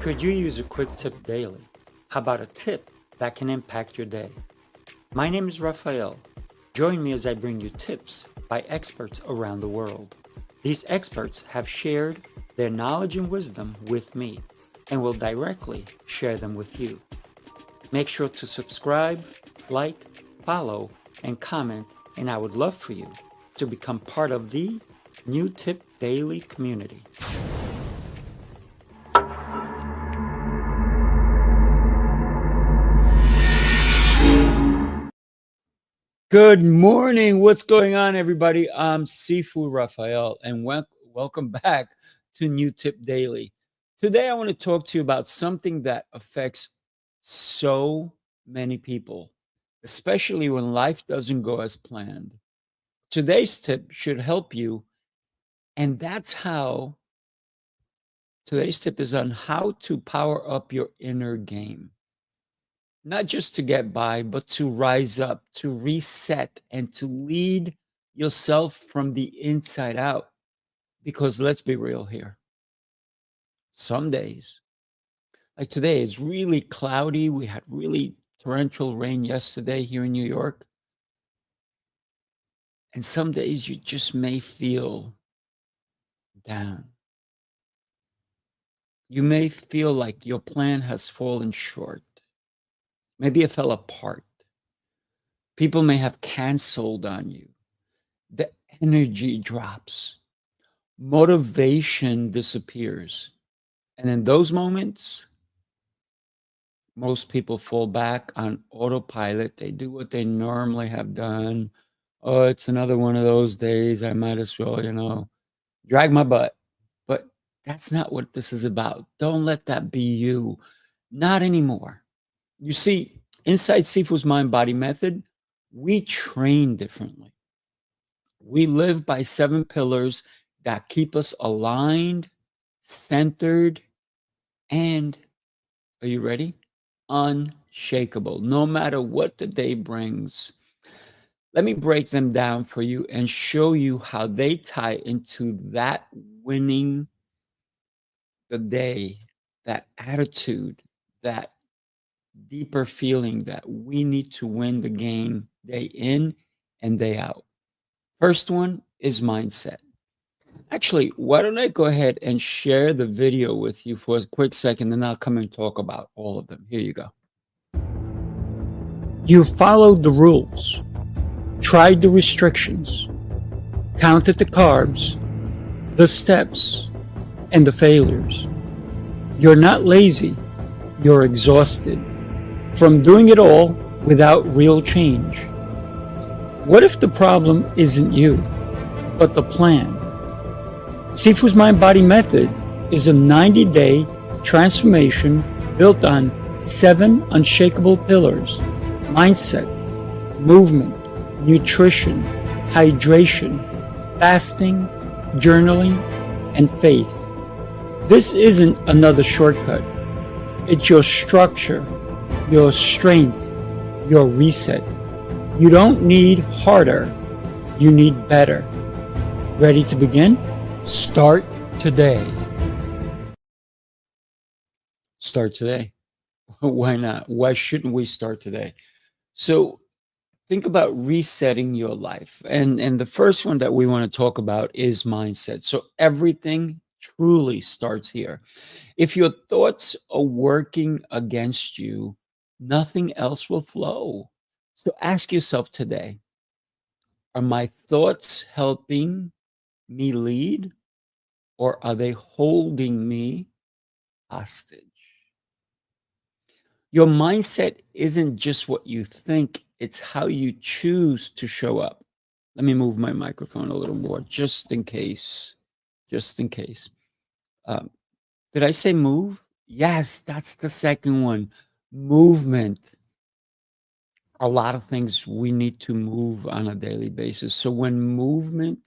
Could you use a quick tip daily? How about a tip that can impact your day? My name is Rafael. Join me as I bring you tips by experts around the world. These experts have shared their knowledge and wisdom with me and will directly share them with you. Make sure to subscribe, like, follow, and comment, and I would love for you to become part of the New Tip Daily community. Good morning. What's going on, everybody? I'm Sifu Rafael, and welcome back to New Tip Daily. Today, I want to talk to you about something that affects so many people, especially when life doesn't go as planned. Today's tip should help you, and today's tip is on how to power up your inner game. Not just to get by, but to rise up, to reset, and to lead yourself from the inside out. Because let's be real here. Some days, like today, it's really cloudy. We had really torrential rain yesterday here in New York. And some days you just may feel down. You may feel like your plan has fallen short. Maybe it fell apart. People may have canceled on you. The energy drops. Motivation disappears. And in those moments, most people fall back on autopilot. They do what they normally have done. Oh, it's another one of those days. I might as well, drag my butt. But that's not what this is about. Don't let that be you. Not anymore. You see, inside Sifu's mind body method, we train differently. We live by 7 pillars that keep us aligned, centered, and are you ready? Unshakable, no matter what the day brings. Let me break them down for you and show you how they tie into that winning the day, that attitude, that deeper feeling that we need to win the game day in and day out. First one is mindset. Actually, why don't I go ahead and share the video with you for a quick second, then I'll come and talk about all of them. Here you go. You followed the rules, tried the restrictions, counted the carbs, the steps, and the failures. You're not lazy, you're exhausted from doing it all without real change. What if the problem isn't you, but the plan? Sifu's Mind Body Method is a 90-day transformation built on 7 unshakable pillars: mindset, movement, nutrition, hydration, fasting, journaling, and faith. This isn't another shortcut. It's your structure, your strength, your reset. You don't need harder, you need better. Ready to begin? Start today. Start today. Why not? Why shouldn't we start today? So think about resetting your life. And the first one that we want to talk about is mindset. So everything truly starts here. If your thoughts are working against you, nothing else will flow. So ask yourself today, are my thoughts helping me lead, or are they holding me hostage? Your mindset isn't just what you think, it's how you choose to show up. Let me move my microphone a little more just in case. Just in case. Did I say move? Yes, that's the second one. Movement. A lot of things we need to move on a daily basis. So when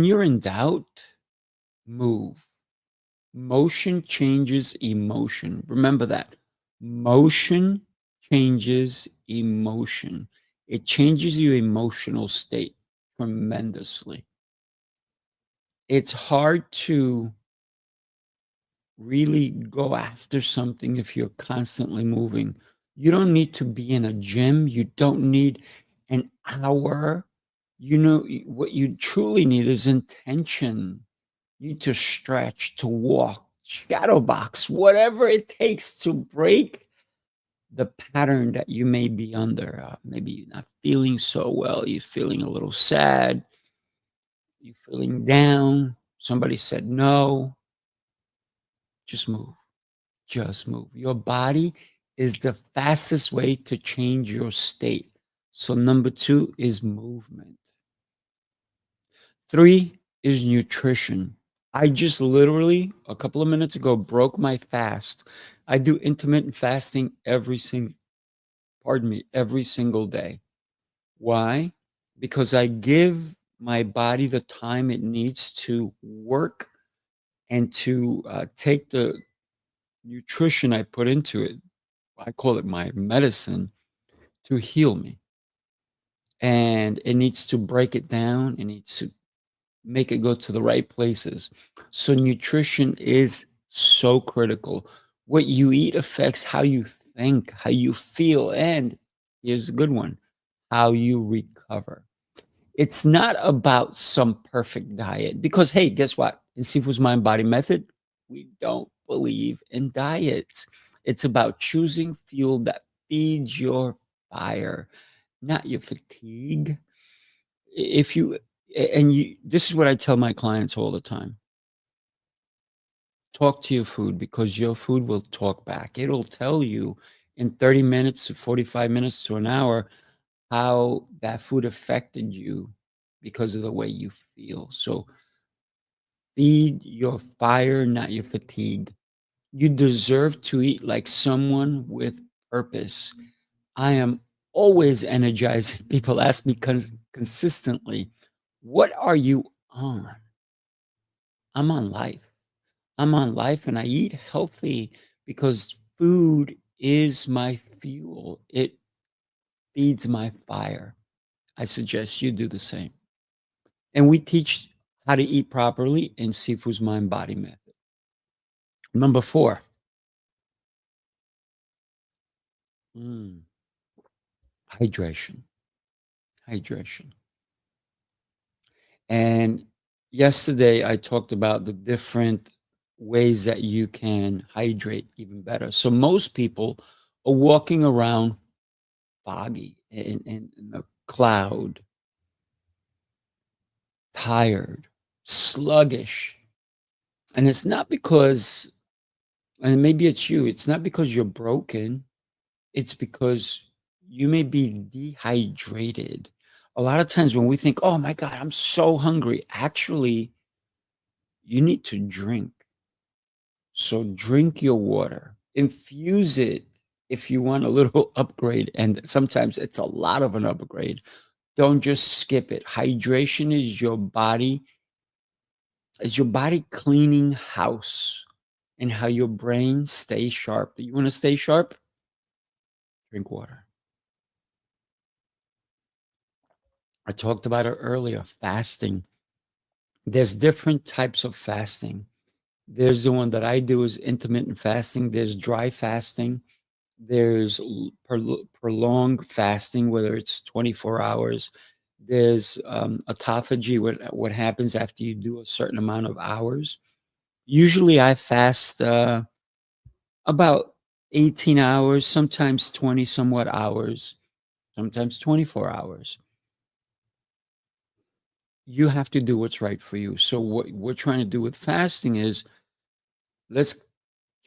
you're in doubt, move. Motion changes emotion. Remember that. Motion changes emotion. It changes your emotional state tremendously. It's hard to really go after something if you're constantly moving. You don't need to be in a gym. You don't need an hour. What you truly need is intention. You need to stretch, to walk, shadow box, whatever it takes to break the pattern that you may be under. Maybe you're not feeling so well. You're feeling a little sad. You're feeling down. Somebody said no. Just move. Just move. Your body is the fastest way to change your state. So, number two is movement. Three is nutrition. I just literally a couple of minutes ago broke my fast. I do intermittent fasting every single day. Why? Because I give my body the time it needs to work and to take the nutrition I put into it. I call it my medicine to heal me. And it needs to break it down. It needs to make it go to the right places. So nutrition is so critical. What you eat affects how you think, how you feel, and here's a good one, how you recover. It's not about some perfect diet because, hey, guess what? In Sifu's Mind Body Method, we don't believe in diets. It's about choosing fuel that feeds your fire, not your fatigue. If you and you this is what I tell my clients all the time. Talk to your food because your food will talk back. It'll tell you in 30 minutes to 45 minutes to an hour how that food affected you because of the way you feel. So feed your fire, not your fatigue. You deserve to eat like someone with purpose. I am always energized. People ask me consistently, what are you on? I'm on life. I'm on life and I eat healthy because food is my fuel. It feeds my fire. I suggest you do the same. And we teach how to eat properly in Sifu's Mind Body Method. Number four, mm, hydration. Hydration. And yesterday I talked about the different ways that you can hydrate even better. So most people are walking around foggy in a cloud, tired, sluggish. And it's not because, and maybe it's you, it's not because you're broken, it's because you may be dehydrated. A lot of times when we think, oh my God, I'm so hungry, actually, you need to drink. So drink your water, infuse it if you want a little upgrade. And sometimes it's a lot of an upgrade. Don't just skip it. Hydration is your body cleaning house and how your brain stays sharp. You want to stay sharp? Drink water. I talked about it earlier, fasting. There's different types of fasting. There's the one that I do is intermittent fasting. There's dry fasting. There's prolonged fasting, whether it's 24 hours. There's autophagy, what happens after you do a certain amount of hours. Usually I fast about 18 hours, sometimes 20 somewhat hours, sometimes 24 hours. You have to do what's right for you. So what we're trying to do with fasting is let's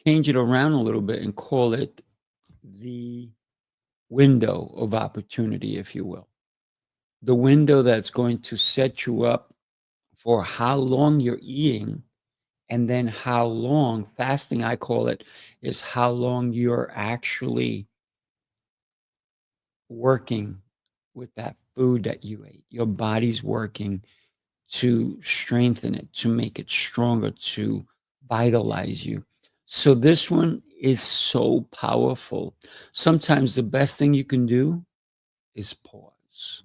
change it around a little bit and call it the window of opportunity, if you will. The window that's going to set you up for how long you're eating and then how long fasting, I call it, is how long you're actually working with that food that you ate. Your body's working to strengthen it, to make it stronger, to vitalize you. So this one is so powerful. Sometimes the best thing you can do is pause.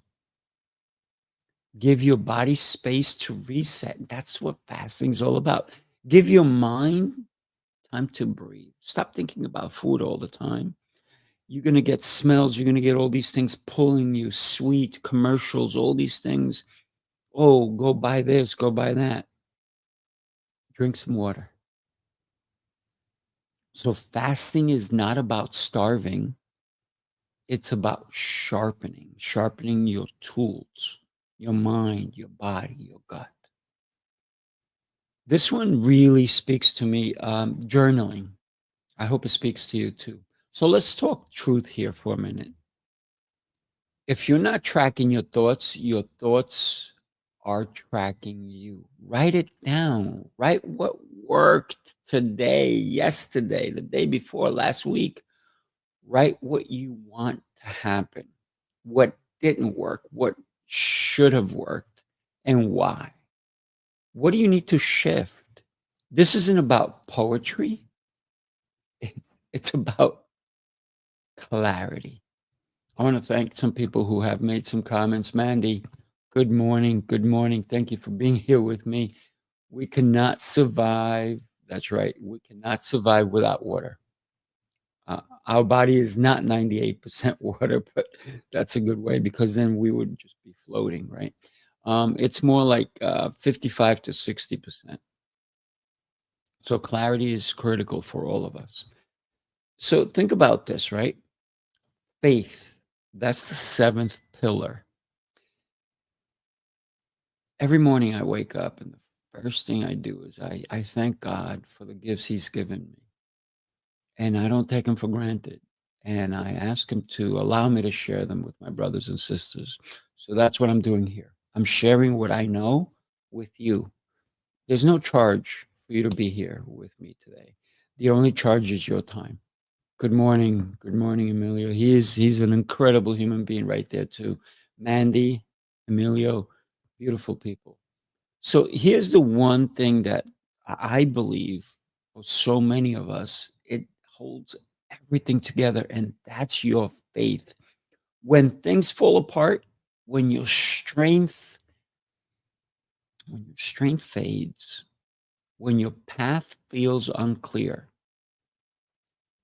Give your body space to reset. That's what fasting is all about. Give your mind time to breathe. Stop thinking about food all the time. You're going to get smells. You're going to get all these things pulling you, sweet commercials, all these things. Oh, go buy this, go buy that. Drink some water. So, fasting is not about starving, it's about sharpening your tools, your mind, your body, your gut. This one really speaks to me. Journaling. I hope it speaks to you too. So, let's talk truth here for a minute. If you're not tracking your thoughts are tracking you. Write it down. Write what worked today, yesterday, the day before, last week. Write what you want to happen, what didn't work, what should have worked, and why. What do you need to shift? This isn't about poetry, it's about clarity. I want to thank some people who have made some comments. Mandy, good morning. Good morning. Thank you for being here with me. We cannot survive. That's right. We cannot survive without water. Our body is not 98% water, but that's a good way because then we would just be floating, right? It's more like 55 to 60%. So clarity is critical for all of us. So think about this, right? Faith. That's the seventh pillar. Every morning I wake up and the first thing I do is I thank God for the gifts He's given me. And I don't take them for granted. And I ask Him to allow me to share them with my brothers and sisters. So that's what I'm doing here. I'm sharing what I know with you. There's no charge for you to be here with me today. The only charge is your time. Good morning. Good morning, Emilio. He's an incredible human being right there too. Mandy, Emilio, beautiful people. So here's the one thing that I believe for so many of us, it holds everything together, and that's your faith. When things fall apart, when your strength fades, when your path feels unclear,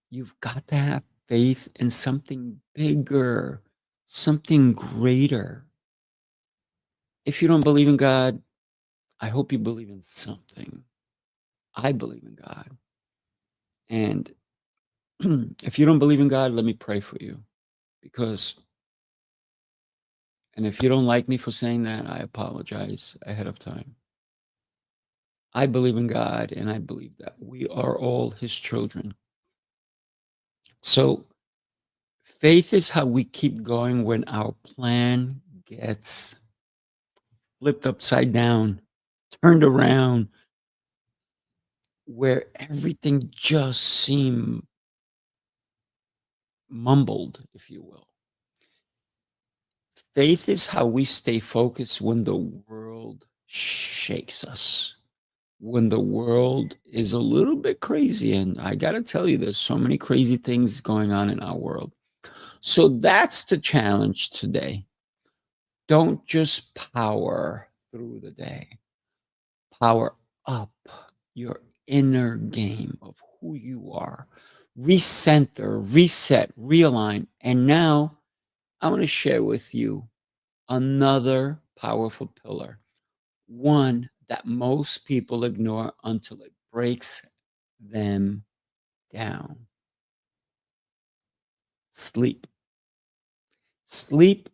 you've got to have faith in something bigger, something greater. If you don't believe in God, I hope you believe in something. I believe in God. And if you don't believe in God, let me pray for you. Because, and if you don't like me for saying that, I apologize ahead of time. I believe in God and I believe that we are all His children. So, faith is how we keep going when our plan gets flipped upside down, turned around, where everything just seemed mumbled, if you will. Faith is how we stay focused when the world shakes us, when the world is a little bit crazy. And I got to tell you, there's so many crazy things going on in our world. So that's the challenge today. Don't just power through the day, power up your inner game of who you are. Recenter, reset, realign. And now I want to share with you another powerful pillar, one that most people ignore until it breaks them down. Sleep. Sleep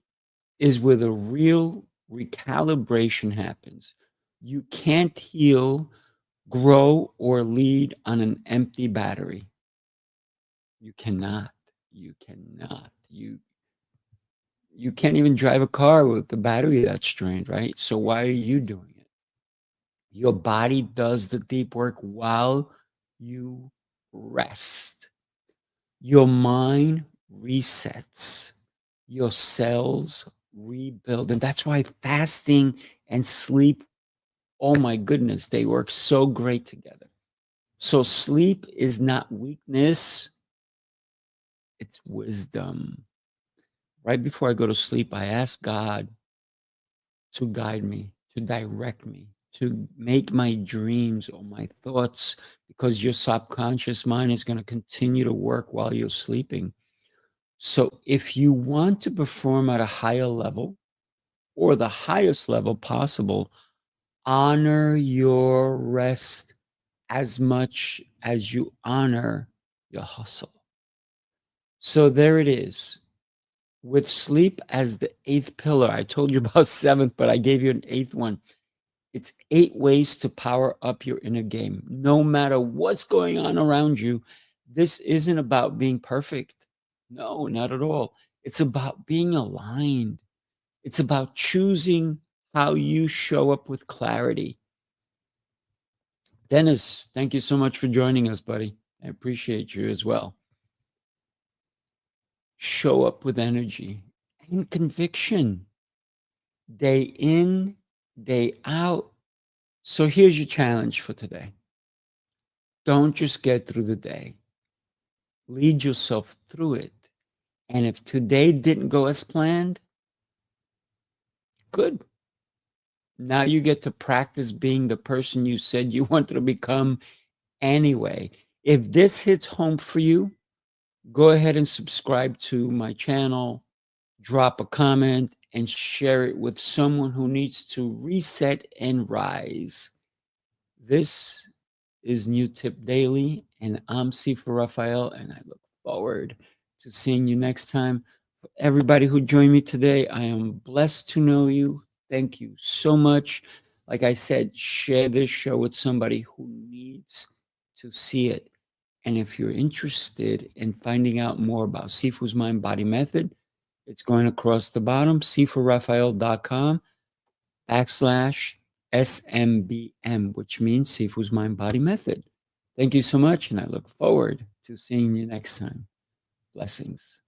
is where the real recalibration happens. You can't heal, grow, or lead on an empty battery. You cannot. You cannot. You can't even drive a car with the battery that's drained, right? So why are you doing it? Your body does the deep work while you rest. Your mind resets. Your cells rebuild. And that's why fasting and sleep, oh my goodness, they work so great together. So sleep is not weakness, it's wisdom. Right before I go to sleep, I ask God to guide me, to direct me, to make my dreams or my thoughts, because your subconscious mind is going to continue to work while you're sleeping. So if you want to perform at a higher level or the highest level possible, honor your rest as much as you honor your hustle. So there it is. With sleep as the eighth pillar, I told you about seventh, but I gave you an eighth one. It's 8 ways to power up your inner game. No matter what's going on around you, this isn't about being perfect. No, not at all. It's about being aligned. It's about choosing how you show up with clarity. Dennis, thank you so much for joining us, buddy. I appreciate you as well. Show up with energy and conviction, day in, day out. So here's your challenge for today. Don't just get through the day. Lead yourself through it. And if today didn't go as planned, good. Now you get to practice being the person you said you wanted to become anyway. If this hits home for you, go ahead and subscribe to my channel, drop a comment, and share it with someone who needs to reset and rise. This is New Tip Daily, and I'm Sifu Rafael, and I look forward to seeing you next time. For everybody who joined me today, I am blessed to know you. Thank you so much. Like I said, share this show with somebody who needs to see it. And if you're interested in finding out more about Sifu's Mind Body Method, it's going across the bottom, sifurafael.com/SMBM, which means Sifu's Mind Body Method. Thank you so much, and I look forward to seeing you next time. Blessings.